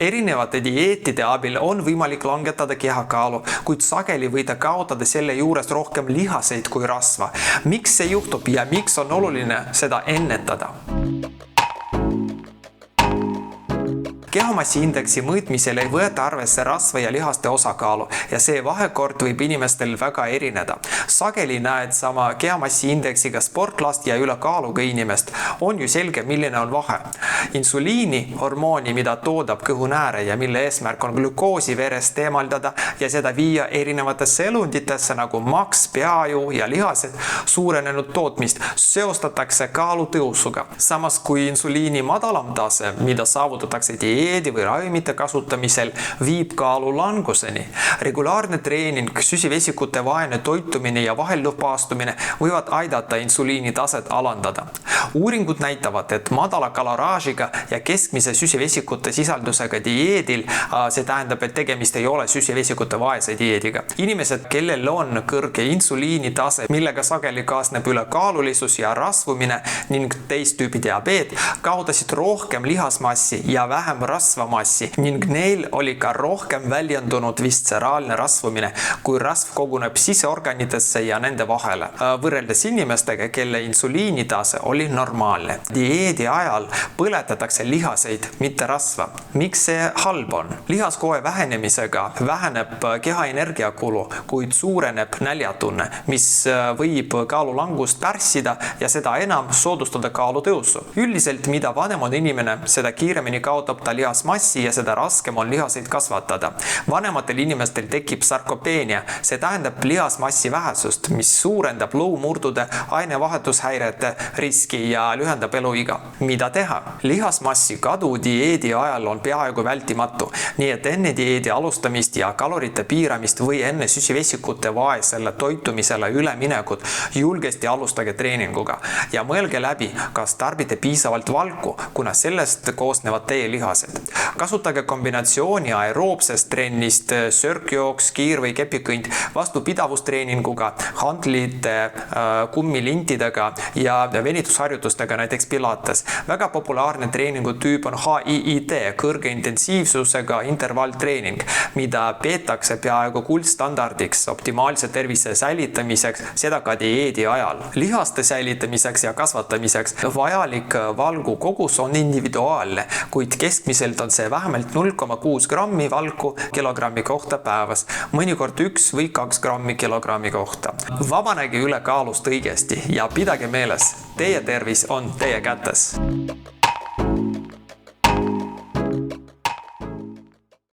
Erinevate dieetide abil on võimalik langetada kehakaalu, kuid sageli võite kaotada selle juures rohkem lihaseid kui rasva. Miks see juhtub ja miks on oluline seda ennetada? Kehamassiindeksi mõõtmisel ei võeta arvesse rasva ja lihaste osakaalu ja see vahekord võib inimestel väga erineda. Sageli näed sama kehamassiindeksiga sportlast ja ülekaaluga inimest. On ju selge, milline on vahe. Insuliini, hormooni, mida toodab kõhunääre ja mille eesmärk on glükoosi verest eemaldada ja seda viia erinevatesse elunditesse nagu maks, peaju ja lihased, suurenenud tootmist seostatakse kaalu tõusuga. Samas kui insuliini madalam tase, mida saavutatakse dieedi või ravimite kasutamisel, viib kaalu languseni. Regulaarne treening, süsivesikute vaene toitumine ja vahellupaastumine võivad aidata insuliini taset alandada. Uuringud näitavad, et madala kaloraažiga ja keskmise süsivesikute sisaldusega dieedil, see tähendab, et tegemist ei ole süsivesikute vaese dieediga. Inimesed, kellel on kõrge insuliini tase, millega sageli kaasneb ülekaalulisus ja rasvumine ning teist tüüpi diabeet, kaotasid rohkem lihasmassi ja vähem rasvamassi ning neil oli ka rohkem väljendunud vistseraalne rasvumine, kui rasv koguneb siseorganitesse ja nende vahele, võrreldes inimestega, kelle insuliinitase oli normaalne. Dieedi ajal põletatakse lihaseid, mitte rasva. Miks see halb on? Lihaskoe vähenemisega väheneb keha energiakulu, kuid suureneb näljatunne, mis võib kaalu langust pärssida ja seda enam soodustada kaalu tõusu. Üldiselt, mida vanem on inimene, seda kiiremini kaotab ta lihasmassi ja seda raskem on lihaseid kasvatada. Vanematel inimestel tekib sarkopeenia, see tähendab lihasmassi vähesust, mis suurendab luumurdude ainevahetushäirete riski ja lühendab eluiga. Mida teha? Lihasmassi kadu dieedi ajal on peaaegu vältimatu, nii et enne dieedi alustamist ja kalorite piiramist või enne süsivesikute vaesele toitumisele üleminekut julgesti alustage treeninguga ja mõelge läbi, kas tarbite piisavalt valku, kuna sellest koosnevad teie lihased. Kasutage kombinatsiooni aeroobsest trennist, sörkjooks, kiir- või kepikõnd vastupidavustreeninguga, handlite, kummilintidega ja venitusharjutustega, näiteks pilates. Väga populaarne treeningutüüp on HIIT, kõrge intensiivsusega intervalltreening, mida peetakse peaaegu kuldstandardiks optimaalse tervise säilitamiseks, seda ka dieedi ajal. Lihaste säilitamiseks ja kasvatamiseks vajalik valgu kogus on individuaalne, kuid keskmiselt on see vähemalt 0,6 grammi valku kilogrammi kohta päevas, mõnikord 1 või 2 grammi kilogrammi kohta. Vabanege ülekaalust õigesti ja pidage meeles, teie tervis on teie kätes.